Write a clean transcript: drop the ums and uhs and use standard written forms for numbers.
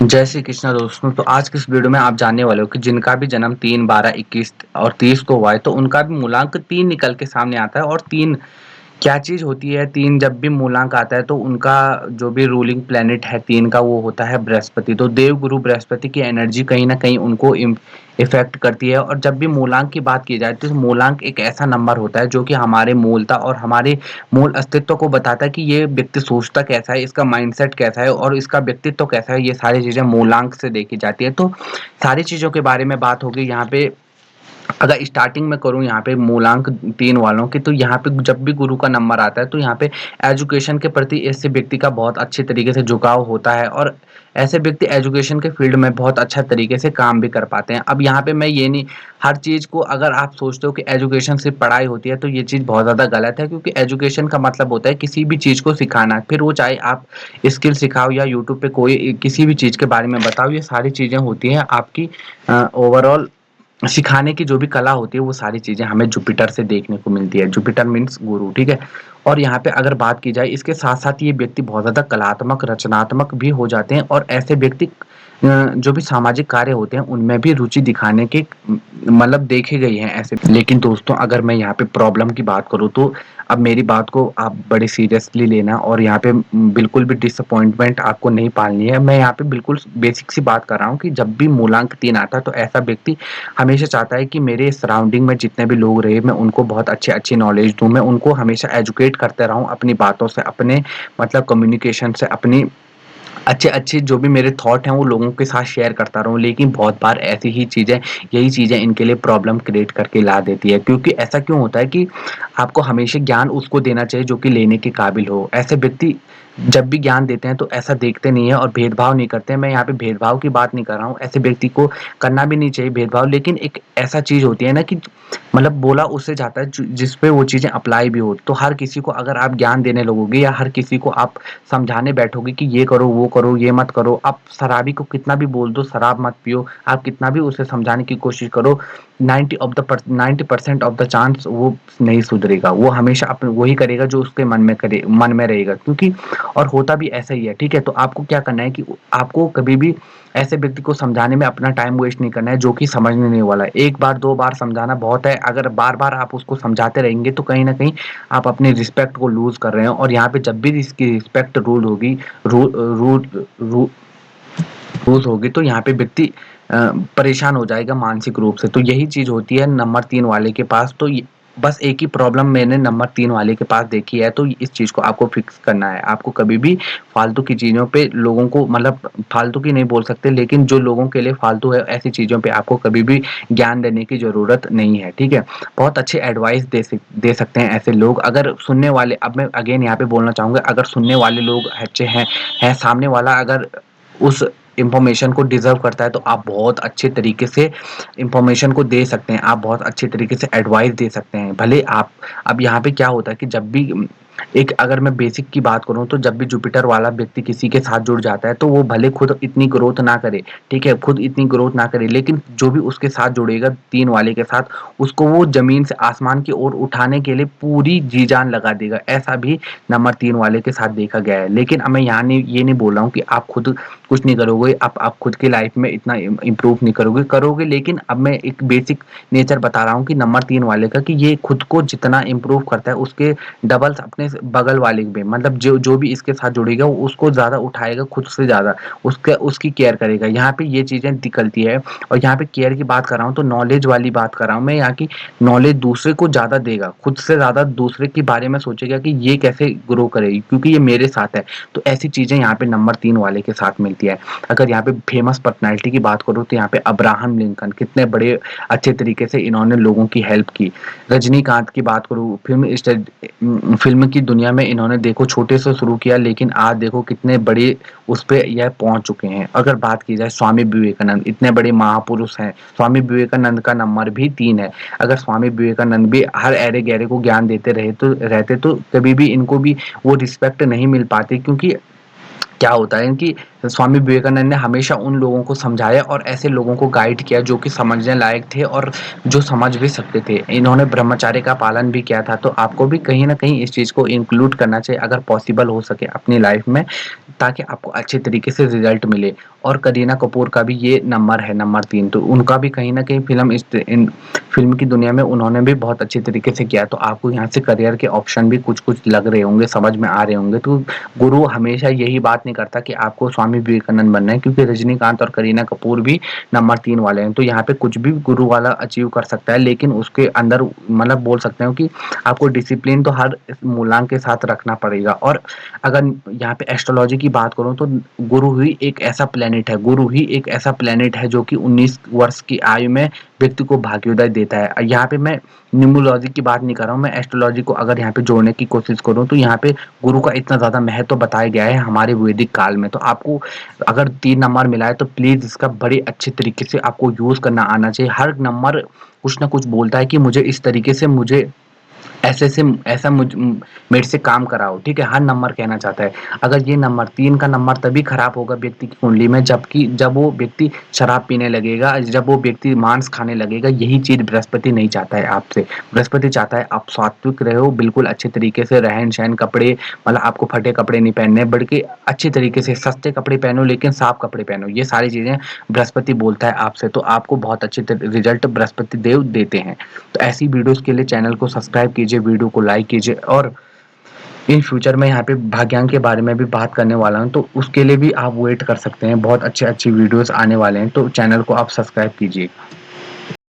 जय श्री कृष्णा दोस्तों। तो आज की इस वीडियो में आप जानने वाले हो कि जिनका भी जन्म 3, 12, 21 और 30 को हुआ है तो उनका भी मूलांक 3 निकल के सामने आता है। और 3 क्या चीज़ होती है? 3 जब भी मूलांक आता है तो उनका जो भी रूलिंग प्लैनेट है 3 का वो होता है बृहस्पति। तो देवगुरु बृहस्पति की एनर्जी कहीं न कहीं उनको इफ़ेक्ट करती है। और जब भी मूलांक की बात की जाए तो मूलांक एक ऐसा नंबर होता है जो कि हमारे मूलता और हमारे मूल अस्तित्व को बताता है कि ये व्यक्ति सोचता कैसा है, इसका माइंडसेट कैसा है और इसका व्यक्तित्व कैसा है। ये सारी चीज़ें मूलांक से देखी जाती है। तो सारी चीज़ों के बारे में बात होगी यहाँ पे। अगर स्टार्टिंग में करूँ यहाँ पे मूलांक 3 वालों की, तो यहाँ पे जब भी गुरु का नंबर आता है तो यहाँ पे एजुकेशन के प्रति ऐसे व्यक्ति का बहुत अच्छे तरीके से झुकाव होता है। और ऐसे व्यक्ति एजुकेशन के फील्ड में बहुत अच्छा तरीके से काम भी कर पाते हैं। अब यहाँ पे मैं ये नहीं, हर चीज़ को अगर आप सोचते हो कि एजुकेशन सिर्फ पढ़ाई होती है तो ये चीज़ बहुत ज़्यादा गलत है, क्योंकि एजुकेशन का मतलब होता है किसी भी चीज़ को सिखाना। फिर वो चाहे आप स्किल सिखाओ या यूट्यूब पे कोई किसी भी चीज़ के बारे में बताओ, ये सारी चीज़ें होती हैं आपकी ओवरऑल सिखाने की जो भी कला होती है। वो सारी चीज़ें हमें जुपिटर से देखने को मिलती है। जुपिटर मीन्स गुरु, ठीक है? और यहाँ पे अगर बात की जाए इसके साथ-साथ ये व्यक्ति बहुत ज़्यादा कलात्मक, रचनात्मक भी हो जाते हैं। और ऐसे व्यक्ति जो भी सामाजिक कार्य होते हैं उनमें भी रुचि दिखाने के मतलब देखे गए हैं ऐसे। लेकिन दोस्तों अगर मैं यहाँ पे प्रॉब्लम की बात करूँ तो अब मेरी बात को आप बड़े सीरियसली लेना और यहाँ पे बिल्कुल भी डिसअपॉइंटमेंट आपको नहीं पालनी है। मैं यहाँ पे बिल्कुल बेसिक सी बात कर रहा हूँ कि जब भी मूलांक 3 आता है तो ऐसा व्यक्ति हमेशा चाहता है कि मेरे सराउंडिंग में जितने भी लोग रहे मैं उनको बहुत अच्छी नॉलेज दूँ, मैं उनको हमेशा एजुकेट करते रहूँ अपनी बातों से, अपने मतलब कम्युनिकेशन से, अपनी अच्छे-अच्छे जो भी मेरे थॉट हैं वो लोगों के साथ शेयर करता रहूँ। लेकिन बहुत बार ऐसी ही चीज़ें, यही चीज़ें इनके लिए प्रॉब्लम क्रिएट करके ला देती है। क्योंकि ऐसा क्यों होता है कि आपको हमेशा ज्ञान उसको देना चाहिए जो कि लेने के काबिल हो। ऐसे व्यक्ति जब भी ज्ञान देते हैं तो ऐसा देखते नहीं है और भेदभाव नहीं करते हैं। मैं यहाँ पे भेदभाव की बात नहीं कर रहा हूँ, ऐसे व्यक्ति को करना भी नहीं चाहिए भेदभाव। लेकिन एक ऐसा चीज़ होती है ना कि मतलब बोला उससे जाता है जिस पे वो चीज़ें अप्लाई भी हो। तो हर किसी को अगर आप ज्ञान देने लगोगे या हर किसी को आप समझाने बैठोगे कि ये करो, ये मत करो। आप शराबी को कितना भी बोल दो शराब मत पियो, आप कितना भी उसे समझाने की कोशिश करो, 90% ऑफ द चांस वो नहीं सुधरेगा। वो हमेशा अपने वही करेगा जो उसके मन में रहेगा। क्योंकि और होता भी ऐसा ही है, ठीक है? तो आपको क्या करना है कि आपको कभी भी ऐसे व्यक्ति को समझाने में अपना टाइम वेस्ट नहीं करना है जो कि समझने नहीं वाला है। 1 बार 2 बार समझाना बहुत है। अगर बार-बार आप उसको समझाते रहेंगे तो कहीं न कहीं आप अपनी रिस्पेक्ट को लूज़ कर रहे हो। और यहाँ पे जब भी इसकी रिस्पेक्ट रूल होगी रू रूल रू लूज़ होगी तो यहाँ पे व्यक्ति परेशान हो जाएगा मानसिक रूप से। तो यही चीज़ होती है नंबर 3 वाले के पास। तो ये बस एक ही प्रॉब्लम मैंने नंबर 3 वाले के पास देखी है, तो इस चीज़ को आपको फिक्स करना है। आपको कभी भी फालतू की चीज़ों पे लोगों को मतलब फालतू की नहीं बोल सकते, लेकिन जो लोगों के लिए फालतू है ऐसी चीज़ों पे आपको कभी भी ज्ञान देने की ज़रूरत नहीं है, ठीक है? बहुत अच्छे एडवाइस दे सकते हैं ऐसे लोग। अगर सुनने वाले, अब मैं अगेन यहाँ पे बोलना चाहूँगा, अगर सुनने वाले लोग अच्छे हैं सामने वाला अगर उस इन्फॉर्मेशन को डिज़र्व करता है तो आप बहुत अच्छे तरीके से इन्फॉर्मेशन को दे सकते हैं। आप बहुत अच्छे तरीके से एडवाइस दे सकते हैं। भले आप अब यहाँ पे क्या होता है कि जब भी एक अगर मैं बेसिक की बात करूँ तो जब भी जुपिटर वाला व्यक्ति किसी के साथ जुड़ जाता है तो वो भले खुद इतनी ग्रोथ ना करे, ठीक है? खुद इतनी ग्रोथ ना करे, लेकिन जो भी उसके साथ जुड़ेगा 3 वाले के साथ, उसको वो ज़मीन से आसमान की ओर उठाने के लिए पूरी जी-जान लगा देगा। ऐसा भी नंबर 3 वाले के साथ देखा गया है। लेकिन अब मैं यहाँ नहीं ये नहीं बोल रहा हूँ कि आप खुद कुछ नहीं करोगे, आप खुद की लाइफ में इतना इम्प्रूव नहीं करोगे। लेकिन अब मैं एक बेसिक नेचर बता रहा हूँ कि नंबर 3 वाले का कि ये खुद को जितना इम्प्रूव करता है उसके डबल्स अपने बगल वाले पे, मतलब जो जो भी इसके साथ जुड़ेगा वो उसको ज़्यादा उठाएगा खुद से ज़्यादा, उसकी केयर करेगा। यहाँ पे ये चीज़ें निकलती है। और यहाँ पे केयर की बात कर रहा हूँ तो नॉलेज वाली बात कर रहा हूँ मैं यहाँ की। नॉलेज दूसरे को ज़्यादा देगा, खुद से ज़्यादा दूसरे के बारे में सोचेगा कि ये कैसे ग्रो करेगी क्योंकि ये मेरे साथ है। तो ऐसी चीज़ें यहाँ पे नंबर 3 वाले के साथ मिलती है। अगर यहाँ पे फेमस पर्सनैलिटी की बात करूँ तो यहाँ पे अब्राहम लिंकन कितने बड़े अच्छे तरीके से इन्होंने लोगों की हेल्प की। रजनीकांत की बात करूँ, फ़िल्म की दुनिया में इन्होंने देखो छोटे से शुरू किया लेकिन आज देखो कितने बड़े उस पे यह पहुँच चुके हैं। अगर बात की जाए स्वामी विवेकानंद, इतने बड़े महापुरुष हैं। स्वामी विवेकानंद का नंबर भी 3 है। अगर स्वामी विवेकानंद भी हर ऐरे-गैरे को ज्ञान देते रहते तो कभी भी इनको भी वो रिस्पेक्ट नहीं मिल पाती। क्योंकि क्या होता है कि स्वामी विवेकानंद ने हमेशा उन लोगों को समझाया और ऐसे लोगों को गाइड किया जो कि समझने लायक थे और जो समझ भी सकते थे। इन्होंने ब्रह्मचर्य का पालन भी किया था। तो आपको भी कहीं न कहीं इस चीज़ को इंक्लूड करना चाहिए अगर पॉसिबल हो सके अपनी लाइफ में। ताकि आपको अच्छे तरीके से रिजल्ट मिले। और करीना कपूर का भी ये नंबर है, नंबर 3, तो उनका भी कहीं न कहीं फ़िल्म की दुनिया में उन्होंने भी बहुत अच्छे तरीके से किया। तो आपको यहाँ से करियर के ऑप्शन भी कुछ-कुछ लग रहे होंगे, समझ में आ रहे होंगे। तो गुरु हमेशा यही बात नहीं करता कि आपको स्वामी विवेकानंद बनना है, क्योंकि रजनीकांत और करीना कपूर भी नंबर 3 वाले हैं। तो यहाँ पे कुछ भी गुरु वाला अचीव कर सकता है, लेकिन उसके अंदर मतलब बोल सकते हो कि आपको डिसिप्लिन तो हर मूलांक के साथ रखना पड़ेगा। और अगर यहाँ पे एस्ट्रोलॉजी की बात करूँ तो गुरु ही एक ऐसा प्लेनेट है जो कि 19 वर्ष की आयु में व्यक्ति को भाग्योदय देता है। यहाँ पे मैं न्यूमरोलॉजी की बात नहीं कर रहा हूँ, मैं एस्ट्रोलॉजी को अगर यहाँ पे जोड़ने की कोशिश करूँ तो यहाँ पे गुरु का इतना ज़्यादा महत्व बताया गया है हमारे वैदिक काल में। तो आपको अगर 3 नंबर मिला है तो प्लीज़ इसका बड़े अच्छे तरीके से आपको यूज़ करना आना चाहिए। हर नंबर कुछ ना कुछ बोलता है कि मुझे इस तरीके से मुझे ऐसे से ऐसा मेरे से काम कराओ, ठीक है? हर नंबर कहना चाहता है। अगर ये नंबर 3 का नंबर तभी खराब होगा व्यक्ति की कुंडली में जब वो व्यक्ति शराब पीने लगेगा, जब वो व्यक्ति मांस खाने लगेगा, यही चीज़ बृहस्पति नहीं चाहता है आपसे। बृहस्पति चाहता है आप सात्विक रहो, बिल्कुल अच्छे तरीके से रहन-सहन, कपड़े मतलब आपको फटे कपड़े नहीं पहनने, बल्कि अच्छे तरीके से सस्ते कपड़े पहनो लेकिन साफ कपड़े पहनो। ये सारी चीज़ें बृहस्पति बोलता है आपसे, तो आपको बहुत अच्छे रिज़ल्ट बृहस्पति देव देते हैं। तो ऐसी वीडियोस के लिए चैनल को सब्सक्राइब कीजिए, वीडियो को लाइक कीजिए। और इन फ्यूचर में यहाँ पे भाग्यांक के बारे में भी बात करने वाला हूँ, तो उसके लिए भी आप वेट कर सकते हैं। बहुत अच्छी वीडियोस आने वाले हैं, तो चैनल को आप सब्सक्राइब कीजिए।